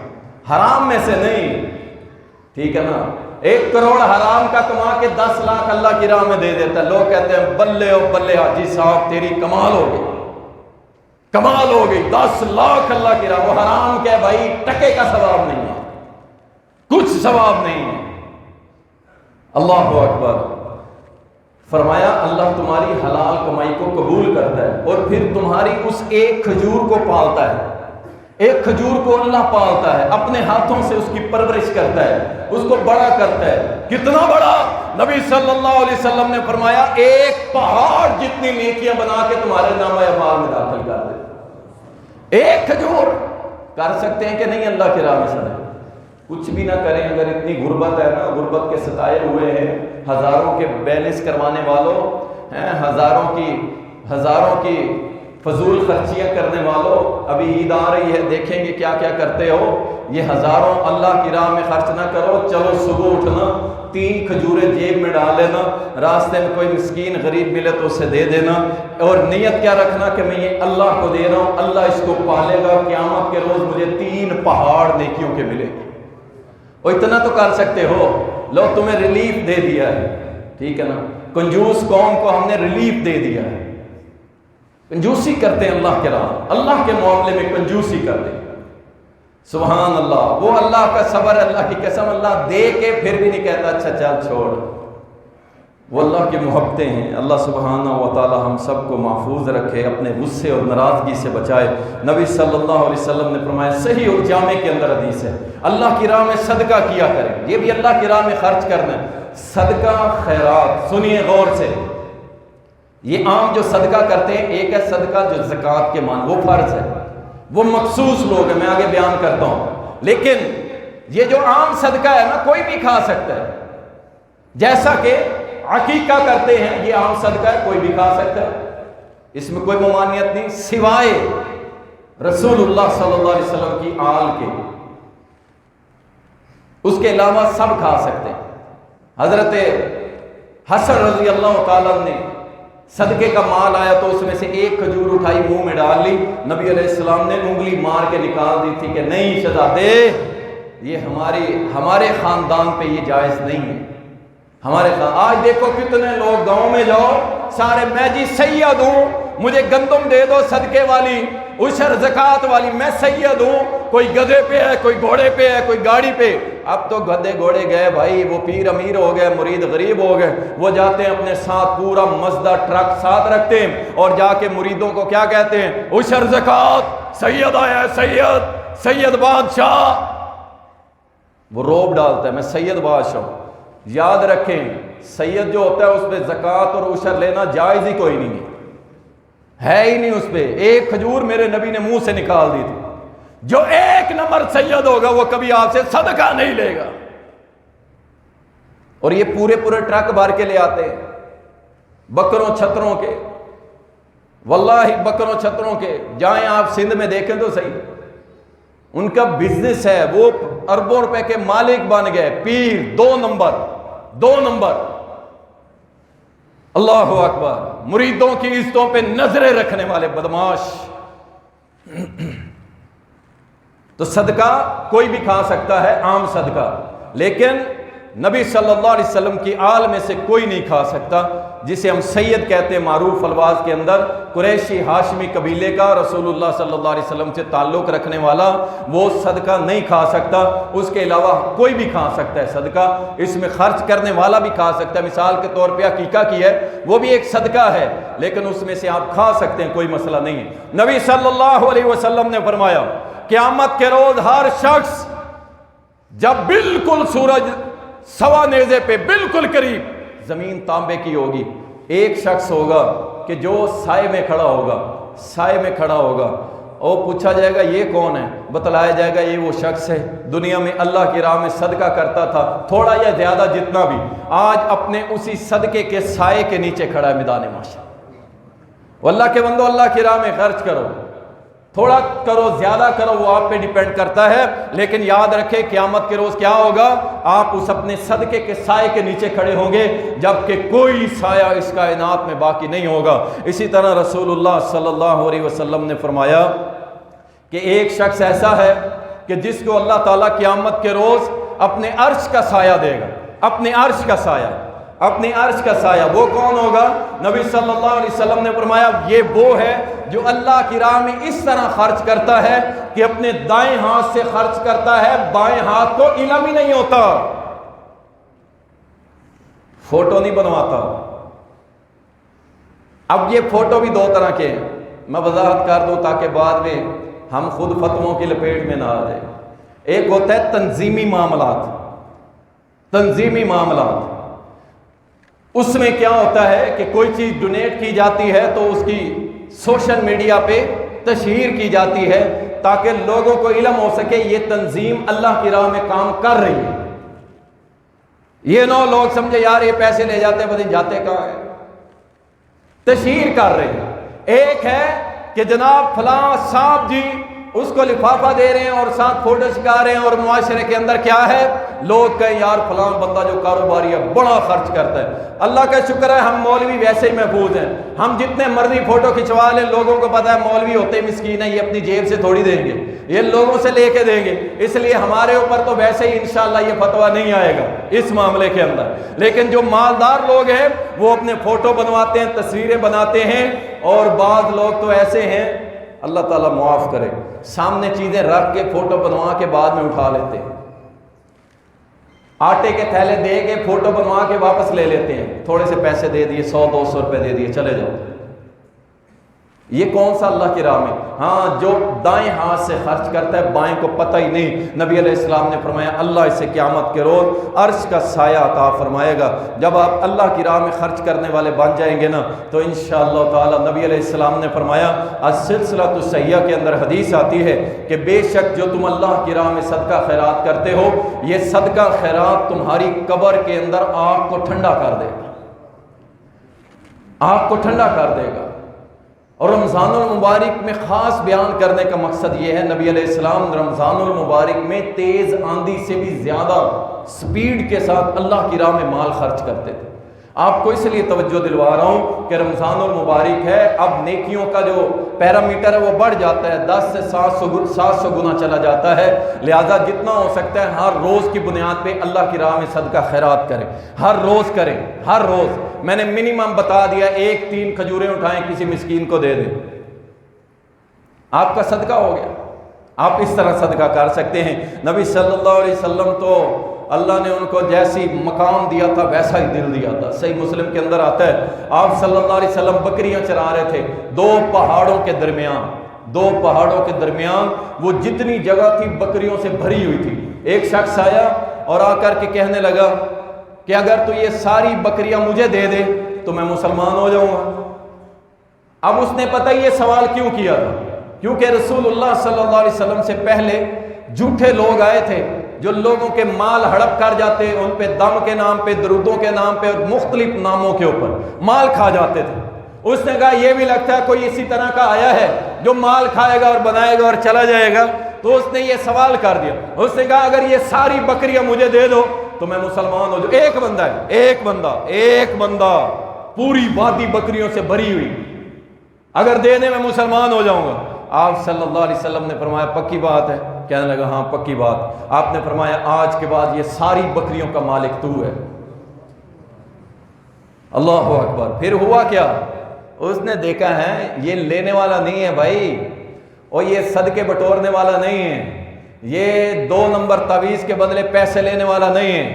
حرام میں سے نہیں، ٹھیک ہے نا؟ 1 کروڑ حرام کا کما کے 10 لاکھ اللہ کی راہ میں دے دیتا ہے، لوگ کہتے ہیں بلے او بلے حاجی صاحب تیری کمال ہو گئی، کمال ہو گئی، 10 لاکھ اللہ کی راہ۔ وہ حرام کیا ہے بھائی؟ ٹکے کا ثواب نہیں ہے، کچھ ثواب نہیں ہے۔ اللہ اکبر، فرمایا اللہ تمہاری حلال کمائی کو قبول کرتا ہے، اور پھر تمہاری اس ایک کھجور کو پالتا ہے، ایک کھجور کو اللہ پالتا ہے، اپنے ہاتھوں سے اس کی پرورش کرتا ہے، اس کو بڑا کرتا ہے۔ کتنا بڑا؟ نبی صلی اللہ علیہ وسلم نے فرمایا 1 پہاڑ جتنی نیکیاں بنا کے تمہارے نامہ اعمال میں داخل کر دے۔ 1 کھجور کر سکتے ہیں کہ نہیں اللہ کی راہ میں سنے؟ کچھ بھی نہ کریں، اگر اتنی غربت ہے نا، غربت کے ستائے ہوئے ہیں، ہزاروں کے بیلنس کروانے والوں ہیں، ہزاروں کی فضول خرچیاں کرنے والوں، ابھی عید آ رہی ہے، دیکھیں گے کیا کیا کرتے ہو۔ یہ ہزاروں اللہ کی راہ میں خرچ نہ کرو، چلو صبح اٹھنا 3 کھجوریں جیب میں ڈال لینا، راستے میں کوئی مسکین غریب ملے تو اسے دے دینا، اور نیت کیا رکھنا کہ میں یہ اللہ کو دے رہا ہوں، اللہ اس کو پالے گا، قیامت کے روز مجھے 3 پہاڑ نیکیوں کے ملے گی۔ اور اتنا تو کر سکتے ہو، لو تمہیں ریلیف دے دیا ہے، ٹھیک ہے نا؟ کنجوس قوم کو ہم نے ریلیف دے دیا ہے۔ کنجوسی کرتے ہیں اللہ کے راہ، اللہ کے معاملے میں کنجوسی کرتے ہیں، سبحان اللہ۔ وہ اللہ کا صبر، اللہ کی قسم، اللہ دے کے پھر بھی نہیں کہتا اچھا چل چھوڑ، وہ اللہ کی محبتیں ہیں۔ اللہ سبحانہ و تعالی ہم سب کو محفوظ رکھے، اپنے غصے اور ناراضگی سے بچائے۔ نبی صلی اللہ علیہ وسلم نے فرمایا، صحیح اور جامع کے اندر حدیث ہے، اللہ کی راہ میں صدقہ کیا کریں، یہ بھی اللہ کی راہ میں خرچ کرنا ہے۔ صدقہ خیرات، سنیے غور سے، یہ عام جو صدقہ کرتے ہیں، ایک ہے صدقہ جو زکوٰۃ کے مان، وہ فرض ہے، وہ مخصوص لوگ ہیں، میں آگے بیان کرتا ہوں۔ لیکن یہ جو عام صدقہ ہے نا، کوئی بھی کھا سکتا ہے، جیسا کہ عقیقہ کرتے ہیں، یہ عام صدقہ ہے، کوئی بھی کھا سکتا ہے، اس میں کوئی ممانعت نہیں، سوائے رسول اللہ صلی اللہ علیہ وسلم کی آل کے، اس کے علاوہ سب کھا سکتے ہیں۔ حضرت حسن رضی اللہ تعالیٰ نے صدقے کا مال آیا تو اس میں سے ایک کھجور اٹھائی، منہ میں ڈال لی، نبی علیہ السلام نے انگلی مار کے نکال دی تھی کہ نہیں شہزادے، یہ ہمارے خاندان پہ یہ جائز نہیں ہے، آج دیکھو کتنے لوگ گاؤں میں جاؤ سارے، میں جی سید ہوں، مجھے گندم دے دو صدقے والی، عشر زکوٰۃ والی، میں سید ہوں، کوئی گدھے پہ ہے، کوئی گھوڑے پہ ہے، کوئی گاڑی پہ۔ اب تو گدھے گھوڑے گئے بھائی، وہ پیر امیر ہو گئے، مرید غریب ہو گئے، وہ جاتے ہیں اپنے ساتھ پورا مزدہ ٹرک ساتھ رکھتے ہیں اور جا کے مریدوں کو کیا کہتے ہیں؟ عشر زکوٰۃ، سید آیا ہے، سید بادشاہ، وہ روب ڈالتا ہے میں سید بادشاہ ہوں۔ یاد رکھیں سید جو ہوتا ہے اس پہ زکوٰۃ اور عشر لینا جائز ہی کوئی نہیں ہے ہی نہیں، اس پہ ایک کھجور میرے نبی نے منہ سے نکال دی تھی، جو ایک نمبر سید ہوگا وہ کبھی آپ سے صدقہ نہیں لے گا، اور یہ پورے ٹرک بھر کے لے آتے ہیں بکروں چھتروں کے، واللہ بکروں چھتروں کے، جائیں آپ سندھ میں دیکھیں تو صحیح، ان کا بزنس ہے، وہ اربوں روپے کے مالک بن گئے، پیر دو نمبر، اللہ اکبر، مریدوں کی عزتوں پہ نظریں رکھنے والے بدماش۔ تو صدقہ کوئی بھی کھا سکتا ہے، عام صدقہ، لیکن نبی صلی اللہ علیہ وسلم کی آل میں سے کوئی نہیں کھا سکتا، جسے ہم سید کہتے ہیں معروف الفاظ کے اندر، قریشی ہاشمی قبیلے کا رسول اللہ صلی اللہ علیہ وسلم سے تعلق رکھنے والا، وہ صدقہ نہیں کھا سکتا، اس کے علاوہ کوئی بھی کھا سکتا ہے صدقہ، اس میں خرچ کرنے والا بھی کھا سکتا ہے، مثال کے طور پہ عقیقہ کی ہے، وہ بھی ایک صدقہ ہے، لیکن اس میں سے آپ کھا سکتے ہیں، کوئی مسئلہ نہیں ہے۔ نبی صلی اللہ علیہ وسلم نے فرمایا قیامت کے روز ہر شخص جب بالکل سورج سوا نیزے پہ بالکل قریب، زمین تانبے کی ہوگی، ایک شخص ہوگا کہ جو سائے میں کھڑا ہوگا، اور پوچھا جائے گا یہ کون ہے؟ بتلایا جائے گا یہ وہ شخص ہے، دنیا میں اللہ کی راہ میں صدقہ کرتا تھا، تھوڑا یا زیادہ جتنا بھی، آج اپنے اسی صدقے کے سائے کے نیچے کھڑا ہے میدان محشر۔ واللہ کے بندو، اللہ کی راہ میں خرچ کرو، تھوڑا کرو زیادہ کرو، وہ آپ پہ ڈیپینڈ کرتا ہے، لیکن یاد رکھے قیامت کے روز کیا ہوگا؟ آپ اس اپنے صدقے کے سائے کے نیچے کھڑے ہوں گے، جبکہ کوئی سایہ اس کائنات میں باقی نہیں ہوگا۔ اسی طرح رسول اللہ صلی اللہ علیہ وسلم نے فرمایا کہ ایک شخص ایسا ہے کہ جس کو اللہ تعالیٰ قیامت کے روز اپنے عرش کا سایہ دے گا، اپنے عرش کا سایہ، وہ کون ہوگا؟ نبی صلی اللہ علیہ وسلم نے فرمایا یہ وہ ہے جو اللہ کی راہ میں اس طرح خرچ کرتا ہے کہ اپنے دائیں ہاتھ سے خرچ کرتا ہے، بائیں ہاتھ کو علم ہی نہیں ہوتا، فوٹو نہیں بنواتا۔ اب یہ فوٹو بھی دو طرح کے ہیں، میں وضاحت کر دوں تاکہ بعد میں ہم خود فتووں کی لپیٹ میں نہ آ جائیں۔ ایک ہوتا ہے تنظیمی معاملات، اس میں کیا ہوتا ہے کہ کوئی چیز ڈونیٹ کی جاتی ہے تو اس کی سوشل میڈیا پہ تشہیر کی جاتی ہے تاکہ لوگوں کو علم ہو سکے یہ تنظیم اللہ کی راہ میں کام کر رہی ہے، یہ نہ لوگ سمجھے یار یہ پیسے لے جاتے پتہ نہیں جاتے کہاں ہے، تشہیر کر رہے ہیں۔ ایک ہے کہ جناب فلاں صاحب جی اس کو لفافہ دے رہے ہیں اور ساتھ فوٹو چکا رہے ہیں، اور معاشرے کے اندر کیا ہے، لوگ کہیں یار فلاں بندہ جو کاروباری ہے بڑا خرچ کرتا ہے۔ اللہ کا شکر ہے ہم مولوی ویسے ہی محفوظ ہیں، ہم جتنے مرضی فوٹو کھنچوا لیں، لوگوں کو پتہ ہے مولوی ہوتے مسکین ہے، یہ اپنی جیب سے تھوڑی دیں گے، یہ لوگوں سے لے کے دیں گے، اس لیے ہمارے اوپر تو ویسے ہی انشاءاللہ یہ فتویٰ نہیں آئے گا اس معاملے کے اندر۔ لیکن جو مالدار لوگ ہیں وہ اپنے فوٹو بنواتے ہیں، تصویریں بناتے ہیں، اور بعض لوگ تو ایسے ہیں اللہ تعالیٰ معاف کرے، سامنے چیزیں رکھ کے فوٹو بنوا کے بعد میں اٹھا لیتے ہیں، آٹے کے تھیلے دے کے فوٹو بنوا کے واپس لے لیتے ہیں، تھوڑے سے پیسے دے دیے، 100-200 روپے دے دیے، چلے جاؤ۔ یہ کون سا اللہ کی راہ میں؟ ہاں جو دائیں ہاتھ سے خرچ کرتا ہے بائیں کو پتہ ہی نہیں، نبی علیہ السلام نے فرمایا اللہ اسے قیامت کے روز عرش کا سایہ عطا فرمائے گا۔ جب آپ اللہ کی راہ میں خرچ کرنے والے بن جائیں گے نا تو انشاءاللہ تعالی نبی علیہ السلام نے فرمایا السلسلۃ الصحیحہ کے اندر حدیث آتی ہے کہ بے شک جو تم اللہ کی راہ میں صدقہ خیرات کرتے ہو، یہ صدقہ خیرات تمہاری قبر کے اندر آگ کو ٹھنڈا کر دے گا۔ آپ کو ٹھنڈا کر دے گا۔ اور رمضان المبارک میں خاص بیان کرنے کا مقصد یہ ہے، نبی علیہ السلام رمضان المبارک میں تیز آندھی سے بھی زیادہ سپیڈ کے ساتھ اللہ کی راہ میں مال خرچ کرتے تھے۔ آپ کو اس لیے توجہ دلوا رہا ہوں کہ رمضان المبارک ہے، اب نیکیوں کا جو پیرامیٹر ہے وہ بڑھ جاتا ہے، 10 سے 700 گنا چلا جاتا ہے، لہٰذا جتنا ہو سکتا ہے ہر روز کی بنیاد پہ اللہ کی راہ میں صدقہ خیرات کریں، ہر روز کریں، ہر روز۔ میں نے منیمم بتا دیا، 3 کھجوریں اٹھائیں کسی مسکین کو دے دیں، آپ کا صدقہ ہو گیا۔ آپ اس طرح صدقہ کر سکتے ہیں۔ نبی صلی اللہ علیہ وسلم تو اللہ نے ان کو جیسی مقام دیا تھا ویسا ہی دل دیا تھا۔ صحیح مسلم کے اندر آتا ہے، آپ صلی اللہ علیہ وسلم بکریاں چرا رہے تھے، 2 پہاڑوں کے درمیان وہ جتنی جگہ تھی بکریوں سے بھری ہوئی تھی۔ ایک شخص آیا اور آ کر کے کہنے لگا کہ اگر تو یہ ساری بکریاں مجھے دے دے تو میں مسلمان ہو جاؤں گا۔ اب اس نے پتہ یہ سوال کیوں کیا تھا، کیونکہ رسول اللہ صلی اللہ علیہ وسلم سے پہلے جھوٹے لوگ آئے تھے جو لوگوں کے مال ہڑپ کر جاتے، ان پہ دم کے نام پہ، درودوں کے نام پہ اور مختلف ناموں کے اوپر مال کھا جاتے تھے۔ اس نے کہا یہ بھی لگتا ہے کوئی اسی طرح کا آیا ہے جو مال کھائے گا اور بنائے گا اور چلا جائے گا، تو اس نے یہ سوال کر دیا۔ اس نے کہا اگر یہ ساری بکریاں مجھے دے دو تو میں مسلمان ہو جاؤں۔ ایک بندہ پوری وادی بکریوں سے بھری ہوئی، اگر دے دے میں مسلمان ہو جاؤں گا۔ آپ صلی اللہ علیہ وسلم نے فرمایا پکی بات ہے؟ کہنے لگا ہاں پکی بات۔ آپ نے فرمایا آج کے بعد یہ ساری بکریوں کا مالک تو ہے۔ اللہ اکبر۔ پھر ہوا کیا؟ اس نے دیکھا ہے یہ لینے والا نہیں ہے بھائی، اور یہ صدقے بٹورنے والا نہیں ہے، یہ 2 نمبر تعویذ کے بدلے پیسے لینے والا نہیں ہے،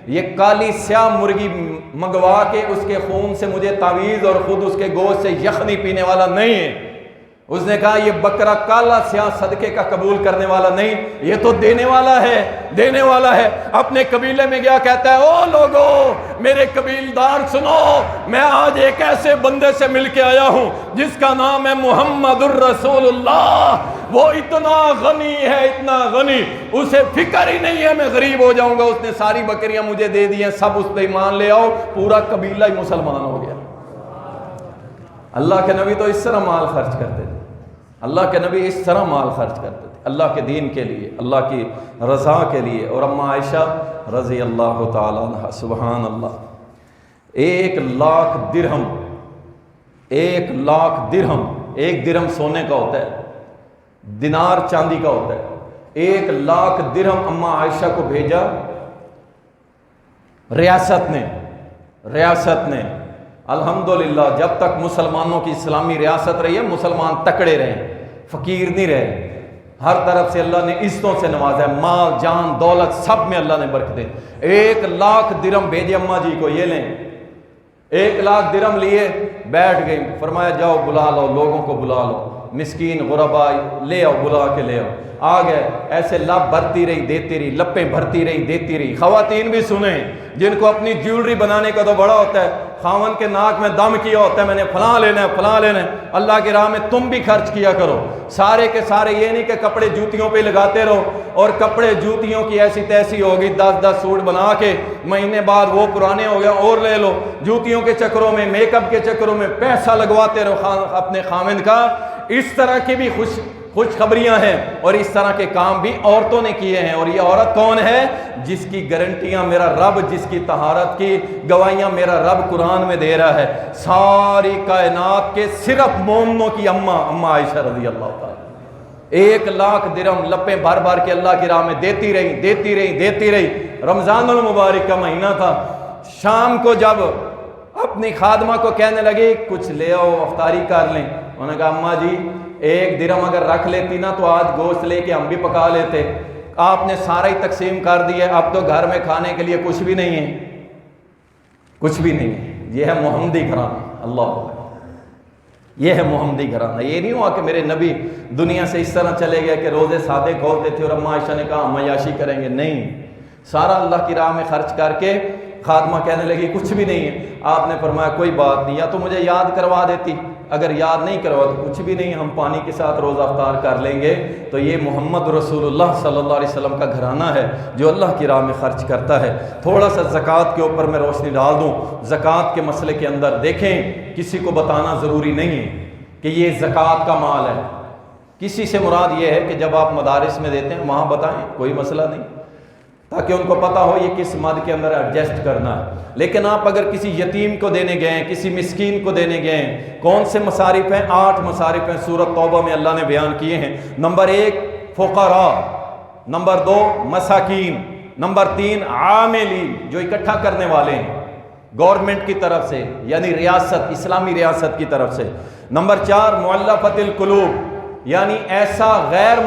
یہ کالی سیاہ مرغی منگوا کے اس کے خون سے مجھے تعویذ اور خود اس کے گوشت سے یخنی پینے والا نہیں ہے۔ اس نے کہا یہ بکرا کالا سیاہ صدقے کا قبول کرنے والا نہیں، یہ تو دینے والا ہے۔ اپنے قبیلے میں گیا، کہتا ہے او لوگو میرے قبیلدار سنو، میں آج ایک ایسے بندے سے مل کے آیا ہوں جس کا نام ہے محمد الرسول اللہ۔ وہ اتنا غنی ہے، اتنا غنی، اسے فکر ہی نہیں ہے میں غریب ہو جاؤں گا۔ اس نے ساری بکریاں مجھے دے دی ہیں، سب اس پہ ایمان لے آؤ، پورا قبیلہ ہی مسلمان ہو گیا۔ اللہ کے نبی تو اس طرح مال خرچ کرتے تھے، اللہ کے نبی اس طرح مال خرچ کرتے تھے اللہ کے دین کے لیے، اللہ کی رضا کے لیے۔ اور اما عائشہ رضی اللہ تعالیٰ عنہ، سبحان اللہ، 1,00,000 درہم، 1,00,000 درہم، 1 درہم سونے کا ہوتا ہے، دینار چاندی کا ہوتا ہے، 1,00,000 درہم اما عائشہ کو بھیجا ریاست نے۔ الحمدللہ جب تک مسلمانوں کی اسلامی ریاست رہی ہے، مسلمان تکڑے رہے، فقیر نہیں رہے، ہر طرف سے اللہ نے عزتوں سے نوازا ہے، مال جان دولت سب میں اللہ نے برکتیں۔ 1,00,000 درہم بھیجے اماں جی کو، یہ لیں۔ 1,00,000 درہم لیے، بیٹھ گئی، فرمایا جاؤ بلا لو، لوگوں کو بلا لو، مسکین غربا لے آؤ، بلا کے لے آؤ۔ آ گئے، ایسے لب بھرتی رہی دیتی رہی، لپیں بھرتی رہی دیتی رہی۔ خواتین بھی سنیں، جن کو اپنی جیولری بنانے کا تو بڑا ہوتا ہے، خاون کے ناک میں دم کیا ہوتا ہے میں نے فلاں لینا ہے، اللہ کی راہ میں تم بھی خرچ کیا کرو۔ سارے کے سارے یہ نہیں کہ کپڑے جوتیوں پہ لگاتے رہو، اور کپڑے جوتیوں کی ایسی تیسی ہوگی، 10 سوٹ بنا کے مہینے بعد وہ پرانے ہو گئے اور لے لو۔ جوتیوں کے چکروں میں، میک اپ کے چکروں میں پیسہ لگواتے رہو اپنے خاوند کا۔ اس طرح کی بھی خوشخبریاں ہیں، اور اس طرح کے کام بھی عورتوں نے کیے ہیں۔ اور یہ عورت کون ہے؟ جس کی گارنٹیاں میرا رب، جس کی طہارت کی گواہیاں میرا رب قرآن میں دے رہا ہے، ساری کائنات کے صرف مومنوں کی اماں عائشہ رضی اللہ تعالیٰ 1,00,000 درہم لپیں بھر بھر کے اللہ کی راہ میں دیتی رہی۔ رمضان المبارک کا مہینہ تھا، شام کو جب اپنی خادمہ کو کہنے لگی کچھ لے آؤ افطاری کر لیں، انہوں نے کہا اماں جی 1 درہم اگر رکھ لیتی نا تو آج گوشت لے کے ہم بھی پکا لیتے، آپ نے سارا ہی تقسیم کر دیا، اب تو گھر میں کھانے کے لیے کچھ بھی نہیں ہے۔ یہ ہے محمدی گھرانہ، اللہ، یہ ہے محمدی گھرانہ۔ یہ نہیں ہوا کہ میرے نبی دنیا سے اس طرح چلے گئے کہ روزے سادے کھولتے تھے اور اماں عائشہ نے کہا ہم عیاشی کریں گے، نہیں، سارا اللہ کی راہ میں خرچ کر کے خادمہ کہنے لگی کچھ بھی نہیں ہے۔ آپ نے فرمایا کوئی بات نہیں، یا تو مجھے یاد کروا دیتی، اگر یاد نہیں کروا تو کچھ بھی نہیں، ہم پانی کے ساتھ روزہ افطار کر لیں گے۔ تو یہ محمد رسول اللہ صلی اللہ علیہ وسلم کا گھرانہ ہے جو اللہ کی راہ میں خرچ کرتا ہے۔ تھوڑا سا زکوٰۃ کے اوپر میں روشنی ڈال دوں۔ زکوٰۃ کے مسئلے کے اندر دیکھیں کسی کو بتانا ضروری نہیں ہے کہ یہ زکوٰۃ کا مال ہے. کسی سے مراد یہ ہے کہ جب آپ مدارس میں دیتے ہیں وہاں بتائیں، کوئی مسئلہ نہیں، تاکہ ان کو پتہ ہو یہ کس مد کے اندر ایڈجسٹ کرنا ہے. لیکن آپ اگر کسی یتیم کو دینے گئے ہیں، کسی مسکین کو دینے گئے ہیں، کون سے مصارف ہیں؟ 8 مصارف ہیں سورۃ توبہ میں اللہ نے بیان کیے ہیں. نمبر 1 فقراء، نمبر 2 مساکین، نمبر 3 عاملین جو اکٹھا کرنے والے ہیں گورنمنٹ کی طرف سے، یعنی ریاست، اسلامی ریاست کی طرف سے. نمبر 4 مؤلفۃ القلوب، یعنی ایسا غیر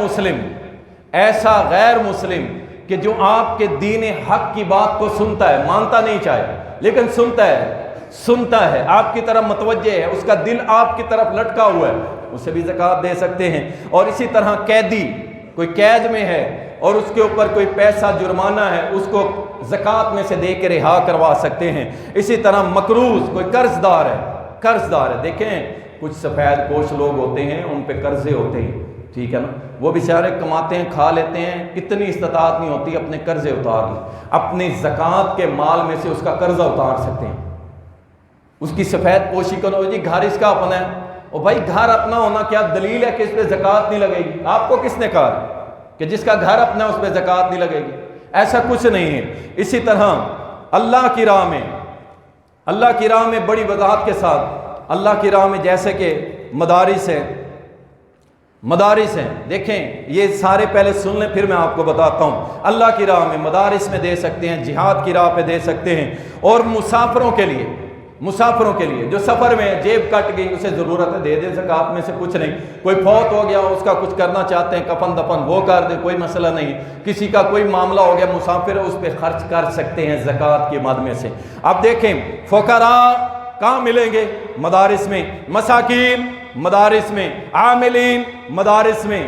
مسلم کہ جو آپ کے دین حق کی بات کو سنتا ہے، مانتا نہیں چاہے لیکن سنتا ہے، آپ کی طرف متوجہ ہے، اس کا دل آپ کی طرف لٹکا ہوا ہے، اسے بھی زکوٰۃ دے سکتے ہیں. اور اسی طرح قیدی، کوئی قید میں ہے اور اس کے اوپر کوئی پیسہ جرمانہ ہے، اس کو زکوٰۃ میں سے دے کے رہا کروا سکتے ہیں. اسی طرح مقروض، کوئی قرض دار ہے. دیکھیں کچھ سفید پوش لوگ ہوتے ہیں، ان پہ قرضے ہوتے ہیں، ٹھیک ہے نا، وہ بیچارے کماتے ہیں، کھا لیتے ہیں، اتنی استطاعت نہیں ہوتی اپنے قرضے اتار لیں. اپنی زکوٰۃ کے مال میں سے اس کا قرضہ اتار سکتے ہیں. اس کی سفید پوشی کو جی گھر اس کا اپنا ہے، اور بھائی گھر اپنا ہونا کیا دلیل ہے کہ اس پہ زکوٰۃ نہیں لگے گی؟ آپ کو کس نے کہا کہ جس کا گھر اپنا ہے اس پہ زکوٰۃ نہیں لگے گی؟ ایسا کچھ نہیں ہے. اسی طرح اللہ کی راہ میں بڑی وضاحت کے ساتھ، اللہ کی راہ میں جیسے کہ مدارس ہیں، دیکھیں یہ سارے پہلے سن لیں پھر میں آپ کو بتاتا ہوں. اللہ کی راہ میں مدارس میں دے سکتے ہیں، جہاد کی راہ پہ دے سکتے ہیں. اور مسافروں کے لیے جو سفر میں جیب کٹ گئی، اسے ضرورت ہے دے دیں زکوٰۃ میں سے کچھ نہیں. کوئی فوت ہو گیا، اس کا کچھ کرنا چاہتے ہیں، کفن دفن وہ کر دیں، کوئی مسئلہ نہیں. کسی کا کوئی معاملہ ہو گیا، مسافر اس پہ خرچ کر سکتے ہیں زکوٰۃ کے مد میں سے. اب دیکھیں فقراء کہاں ملیں گے؟ مدارس میں. مساکین مدارس میں. عاملین مدارس میں.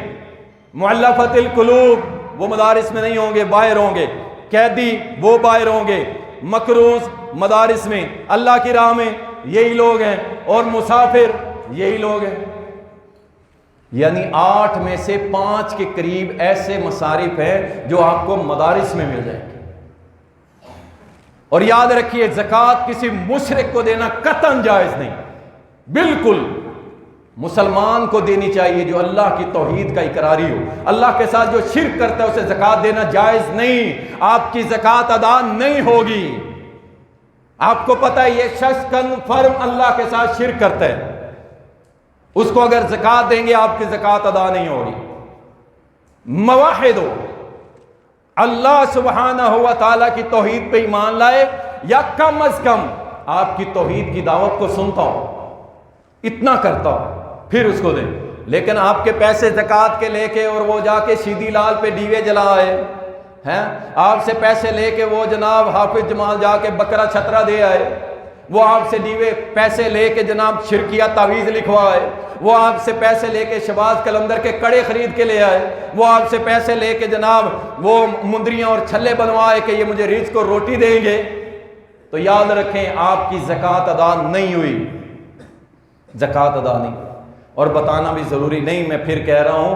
مؤلفۃ القلوب وہ مدارس میں نہیں ہوں گے، باہر ہوں گے. قیدی وہ باہر ہوں گے. مقروض مدارس میں. اللہ کی راہ میں یہی لوگ ہیں، اور مسافر یہی لوگ ہیں. یعنی 8 میں سے 5 کے قریب ایسے مصارف ہیں جو آپ کو مدارس میں مل جائیں گے. اور یاد رکھیے زکوٰۃ کسی مشرک کو دینا قطعاً جائز نہیں. بالکل مسلمان کو دینی چاہیے جو اللہ کی توحید کا اقراری ہو. اللہ کے ساتھ جو شرک کرتا ہے اسے زکوٰۃ دینا جائز نہیں. آپ کی زکوٰۃ ادا نہیں ہوگی. آپ کو پتہ ہے یہ شخص کنفرم اللہ کے ساتھ شرک کرتا ہے، اس کو اگر زکوٰۃ دیں گے آپ کی زکوٰۃ ادا نہیں ہوگی. موحد ہو، اللہ سبحانہ و تعالیٰ کی توحید پہ ایمان لائے، یا کم از کم آپ کی توحید کی دعوت کو سنتا ہو، اتنا کرتا ہو، پھر اس کو دیں. لیکن آپ کے پیسے زکوٰۃ کے لے کے اور وہ جا کے شیدی لال پہ ڈیوے جلائے ہیں، آپ سے پیسے لے کے وہ جناب حافظ جمال جا کے بکرا چھترا دے آئے، وہ آپ سے ڈیوے پیسے لے کے جناب شرکیہ تعویذ لکھوائے، وہ آپ سے پیسے لے کے شہباز قلندر کے کڑے خرید کے لے آئے، وہ آپ سے پیسے لے کے جناب وہ مندریاں اور چھلے بنوائے کہ یہ مجھے رزق کو روٹی دیں گے، تو یاد رکھیں آپ کی زکوٰۃ ادا نہیں ہوئی. زکوٰۃ ادا نہیں. اور بتانا بھی ضروری نہیں، میں پھر کہہ رہا ہوں،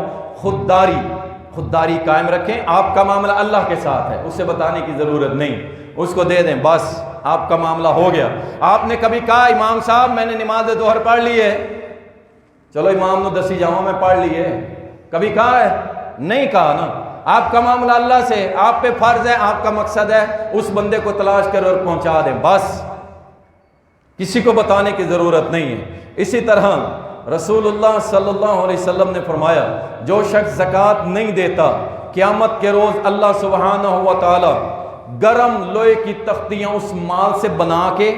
خودداری قائم رکھیں. آپ کا معاملہ اللہ کے ساتھ ہے، اسے بتانے کی ضرورت نہیں. اس کو دے دیں، بس آپ کا معاملہ ہو گیا. آپ نے کبھی کہا امام صاحب میں نے نماز ظہر پڑھ لی ہے، چلو امام نو دسی جاؤں میں پڑھ لی ہے، کبھی کہا ہے؟ نہیں کہا نا. آپ کا معاملہ اللہ سے، آپ پہ فرض ہے، آپ کا مقصد ہے اس بندے کو تلاش کرو اور پہنچا دیں، بس کسی کو بتانے کی ضرورت نہیں ہے. اسی طرح رسول اللہ صلی اللہ علیہ وسلم نے فرمایا جو شخص زکوٰۃ نہیں دیتا قیامت کے روز اللہ سبحانہ و تعالی گرم لوہے کی تختیاں اس مال سے بنا کے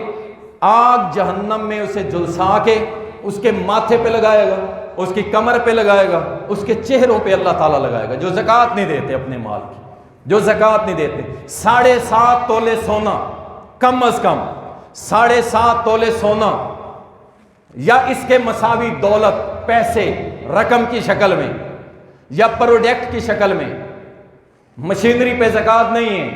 آگ جہنم میں اسے جلسا کے اس کے ماتھے پہ لگائے گا، اس کی کمر پہ لگائے گا، اس کے چہروں پہ اللہ تعالیٰ لگائے گا. جو زکوٰۃ نہیں دیتے اپنے مال کی، جو زکوٰۃ نہیں دیتے. 7.5 تولے سونا، کم از کم 7.5 تولے سونا یا اس کے مساوی دولت، پیسے رقم کی شکل میں یا پروڈکٹ کی شکل میں. مشینری پہ زکوٰۃ نہیں ہے.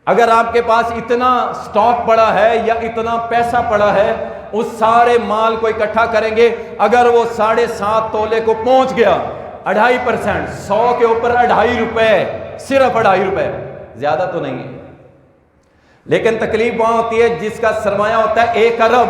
اگر آپ کے پاس اتنا سٹاک پڑا ہے یا اتنا پیسہ پڑا ہے، اس سارے مال کو اکٹھا کریں گے، اگر وہ 7.5 تولے کو پہنچ گیا، 2.5%، 100 کے اوپر 2.5 روپے، صرف 2.5 روپے، زیادہ تو نہیں ہے. لیکن تکلیف وہاں ہوتی ہے جس کا سرمایہ ہوتا ہے 1 ارب.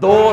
2